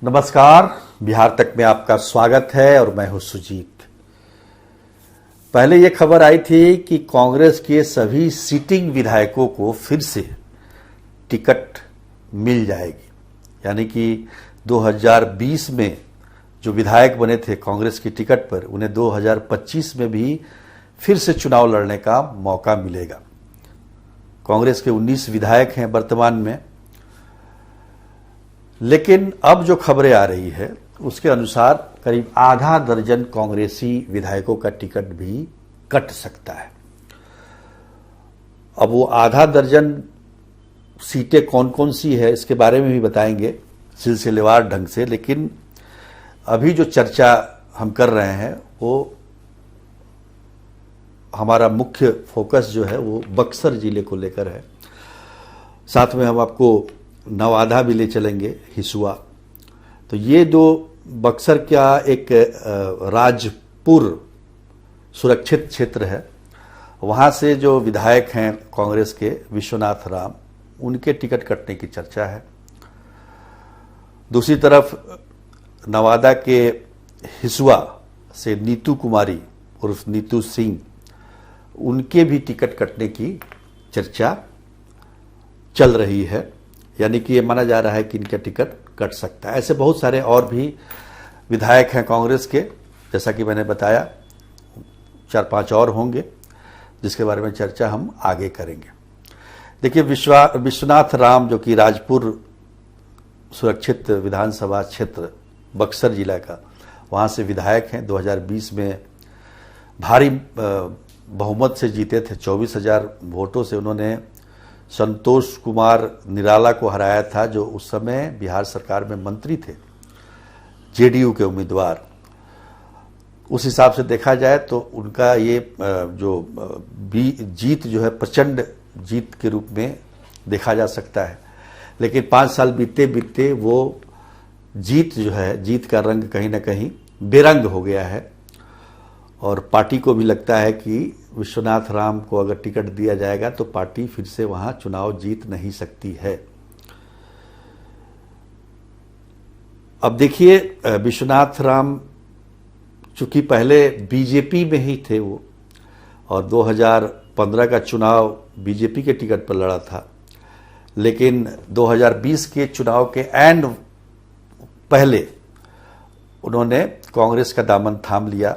नमस्कार, बिहार तक में आपका स्वागत है और मैं हूं सुजीत। पहले ये खबर आई थी कि कांग्रेस के सभी सिटिंग विधायकों को फिर से टिकट मिल जाएगी, यानी कि 2020 में जो विधायक बने थे कांग्रेस की टिकट पर, उन्हें 2025 में भी फिर से चुनाव लड़ने का मौका मिलेगा। कांग्रेस के 19 विधायक हैं वर्तमान में, लेकिन अब जो खबरें आ रही है उसके अनुसार करीब आधा दर्जन कांग्रेसी विधायकों का टिकट भी कट सकता है। अब वो आधा दर्जन सीटें कौन कौन सी है इसके बारे में भी बताएंगे सिलसिलेवार ढंग से, लेकिन अभी जो चर्चा हम कर रहे हैं वो हमारा मुख्य फोकस जो है वो बक्सर जिले को लेकर है। साथ में हम आपको नवादा भी ले चलेंगे, हिसुआ। तो ये दो बक्सर का एक राजपुर सुरक्षित क्षेत्र है, वहां से जो विधायक हैं कांग्रेस के विश्वनाथ राम, उनके टिकट कटने की चर्चा है। दूसरी तरफ नवादा के हिसुआ से नीतू कुमारी उर्फ नीतू सिंह, उनके भी टिकट कटने की चर्चा चल रही है, यानी कि ये माना जा रहा है कि इनका टिकट कट सकता है। ऐसे बहुत सारे और भी विधायक हैं कांग्रेस के, जैसा कि मैंने बताया 4-5 और होंगे जिसके बारे में चर्चा हम आगे करेंगे। देखिए, विश्वनाथ राम जो कि राजपुर सुरक्षित विधानसभा क्षेत्र बक्सर जिला का, वहाँ से विधायक हैं। 2020 में भारी बहुमत से जीते थे, 24,000 वोटों से उन्होंने संतोष कुमार निराला को हराया था, जो उस समय बिहार सरकार में मंत्री थे, जेडीयू के उम्मीदवार। उस हिसाब से देखा जाए तो उनका ये जो जीत जो है प्रचंड जीत के रूप में देखा जा सकता है। लेकिन 5 साल बीतते बीतते वो जीत जो है, जीत का रंग कहीं ना कहीं बेरंग हो गया है, और पार्टी को भी लगता है कि विश्वनाथ राम को अगर टिकट दिया जाएगा तो पार्टी फिर से वहां चुनाव जीत नहीं सकती है। अब देखिए, विश्वनाथ राम चूंकि पहले बीजेपी में ही थे वो, और 2015 का चुनाव बीजेपी के टिकट पर लड़ा था, लेकिन 2020 के चुनाव के एंड पहले उन्होंने कांग्रेस का दामन थाम लिया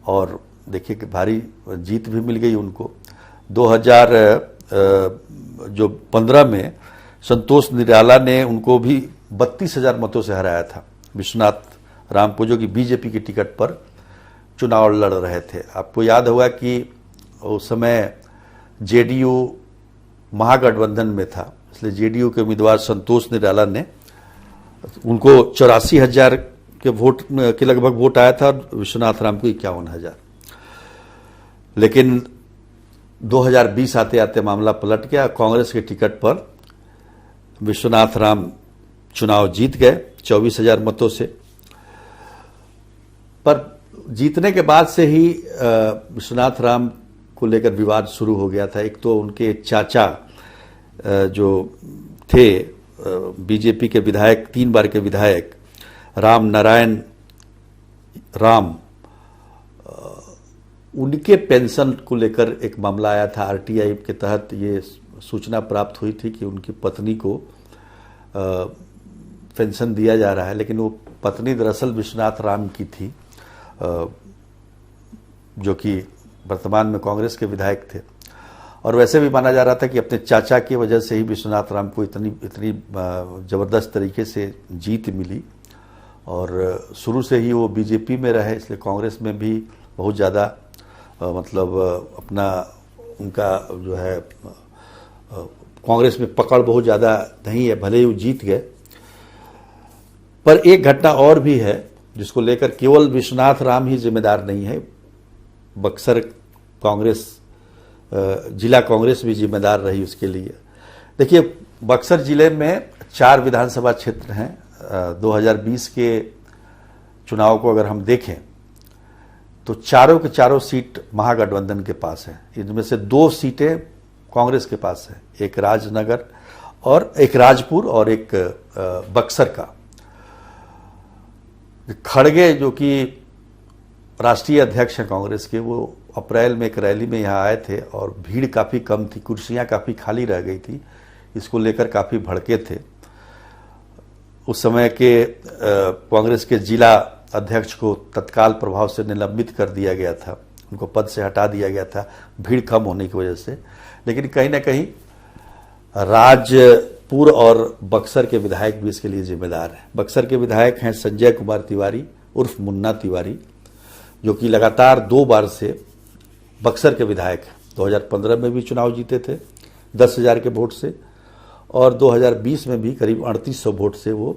और देखिए कि भारी जीत भी मिल गई उनको। 2015 में संतोष निराला ने उनको भी 32,000 मतों से हराया था, विश्वनाथ राम को, जो कि बीजेपी की टिकट पर चुनाव लड़ रहे थे। आपको याद होगा कि उस समय जेडीयू महागठबंधन में था, इसलिए जेडीयू के उम्मीदवार संतोष निराला ने, उनको 84,000 के वोट के लगभग वोट आया था, और विश्वनाथ राम को 51,000। लेकिन 2020 आते आते मामला पलट गया। कांग्रेस के टिकट पर विश्वनाथ राम चुनाव जीत गए 24,000 मतों से। पर जीतने के बाद से ही विश्वनाथ राम को लेकर विवाद शुरू हो गया था। एक तो उनके चाचा जो थे बीजेपी के विधायक, 3 बार के विधायक राम नारायण राम, उनके पेंशन को लेकर एक मामला आया था। आरटीआई के तहत ये सूचना प्राप्त हुई थी कि उनकी पत्नी को पेंशन दिया जा रहा है, लेकिन वो पत्नी दरअसल विश्वनाथ राम की थी, जो कि वर्तमान में कांग्रेस के विधायक थे। और वैसे भी माना जा रहा था कि अपने चाचा की वजह से ही विश्वनाथ राम को इतनी जबरदस्त तरीके से जीत मिली, और शुरू से ही वो बीजेपी में रहे, इसलिए कांग्रेस में भी बहुत ज़्यादा मतलब अपना उनका जो है कांग्रेस में पकड़ बहुत ज़्यादा नहीं है, भले ही वो जीत गए। पर एक घटना और भी है जिसको लेकर केवल विश्वनाथ राम ही जिम्मेदार नहीं है, बक्सर कांग्रेस, जिला कांग्रेस भी जिम्मेदार रही उसके लिए। देखिए, बक्सर जिले में 4 विधानसभा क्षेत्र हैं। 2020 के चुनाव को अगर हम देखें तो चारों के चारों सीट महागठबंधन के पास है। इनमें से 2 सीटें कांग्रेस के पास है, एक राजनगर और एक राजपुर और एक बक्सर का। खड़गे जो कि राष्ट्रीय अध्यक्ष हैं कांग्रेस के, वो अप्रैल में एक रैली में यहाँ आए थे और भीड़ काफ़ी कम थी, कुर्सियाँ काफ़ी खाली रह गई थी, इसको लेकर काफ़ी भड़के थे। उस समय के कांग्रेस के जिला अध्यक्ष को तत्काल प्रभाव से निलंबित कर दिया गया था, उनको पद से हटा दिया गया था भीड़ कम होने की वजह से। लेकिन कहीं ना कहीं राजपुर और बक्सर के विधायक भी इसके लिए जिम्मेदार हैं। बक्सर के विधायक हैं संजय कुमार तिवारी उर्फ मुन्ना तिवारी, जो कि लगातार 2 बार से बक्सर के विधायक हैं। 2015 में भी चुनाव जीते थे 10,000 के वोट से, और 2020 में भी करीब 3800 वोट से वो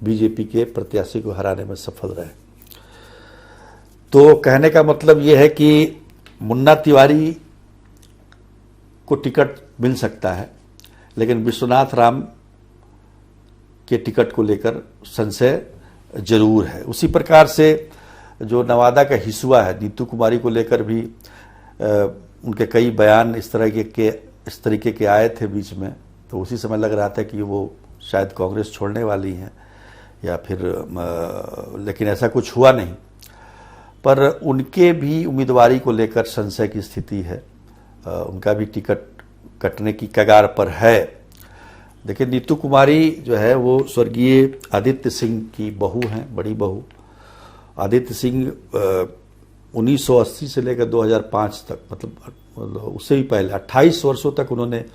बीजेपी के प्रत्याशी को हराने में सफल रहे। तो कहने का मतलब ये है कि मुन्ना तिवारी को टिकट मिल सकता है, लेकिन विश्वनाथ राम के टिकट को लेकर संशय जरूर है। उसी प्रकार से जो नवादा का हिसुआ है, नीतू कुमारी को लेकर भी उनके कई बयान इस तरीके के आए थे बीच में, तो उसी समय लग रहा था कि वो शायद कांग्रेस छोड़ने वाली हैं या फिर, लेकिन ऐसा कुछ हुआ नहीं। पर उनके भी उम्मीदवारी को लेकर संशय की स्थिति है, उनका भी टिकट कटने की कगार पर है। देखिए, नीतू कुमारी जो है वो स्वर्गीय आदित्य सिंह की बहू हैं, बड़ी बहू। आदित्य सिंह 1980 से लेकर 2005 तक, मतलब उससे भी पहले 28 वर्षों तक उन्होंने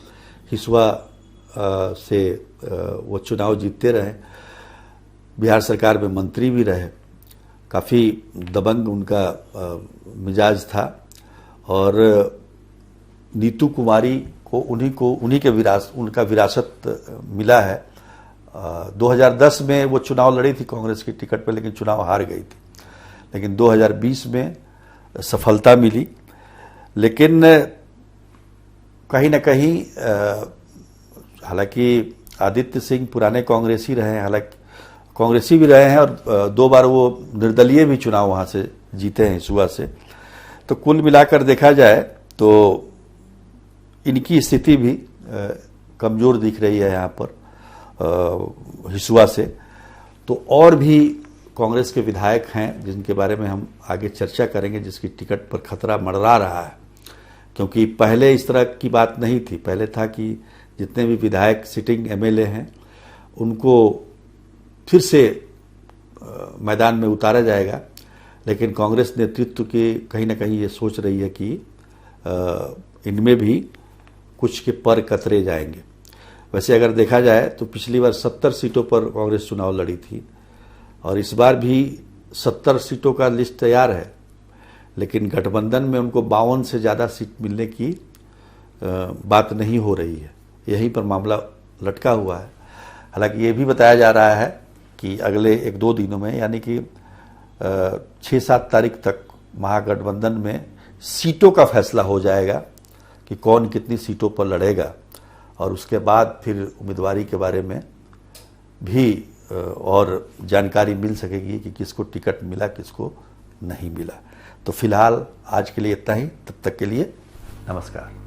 हिसुआ से वो चुनाव जीतते रहे, बिहार सरकार में मंत्री भी रहे, काफ़ी दबंग उनका मिजाज था। और नीतू कुमारी को उनका विरासत मिला है। 2010 में वो चुनाव लड़ी थी कांग्रेस की टिकट पर, लेकिन चुनाव हार गई थी। लेकिन 2020 में सफलता मिली। लेकिन कहीं ना कहीं हालांकि आदित्य सिंह पुराने कांग्रेसी रहे हैं, हालांकि कांग्रेसी भी रहे हैं, और 2 बार वो निर्दलीय भी चुनाव वहाँ से जीते हैं हिसुआ से। तो कुल मिलाकर देखा जाए तो इनकी स्थिति भी कमज़ोर दिख रही है यहाँ पर हिसुआ से। तो और भी कांग्रेस के विधायक हैं जिनके बारे में हम आगे चर्चा करेंगे, जिसकी टिकट पर खतरा मंडरा रहा है। क्योंकि पहले इस तरह की बात नहीं थी, पहले था कि जितने भी विधायक सिटिंग एमएलए हैं उनको फिर से मैदान में उतारा जाएगा। लेकिन कांग्रेस नेतृत्व की कहीं ना कहीं ये सोच रही है कि इनमें भी कुछ के पर कतरे जाएंगे। वैसे अगर देखा जाए तो पिछली बार 70 सीटों पर कांग्रेस चुनाव लड़ी थी, और इस बार भी 70 सीटों का लिस्ट तैयार है, लेकिन गठबंधन में उनको 52 से ज़्यादा सीट मिलने की बात नहीं हो रही है। यहीं पर मामला लटका हुआ है। हालांकि ये भी बताया जा रहा है कि अगले 1-2 दिनों में, यानी कि 6-7 तारीख तक महागठबंधन में सीटों का फैसला हो जाएगा कि कौन कितनी सीटों पर लड़ेगा, और उसके बाद फिर उम्मीदवारी के बारे में भी और जानकारी मिल सकेगी कि किसको टिकट मिला, किसको नहीं मिला। तो फिलहाल आज के लिए इतना ही। तब तक के लिए नमस्कार।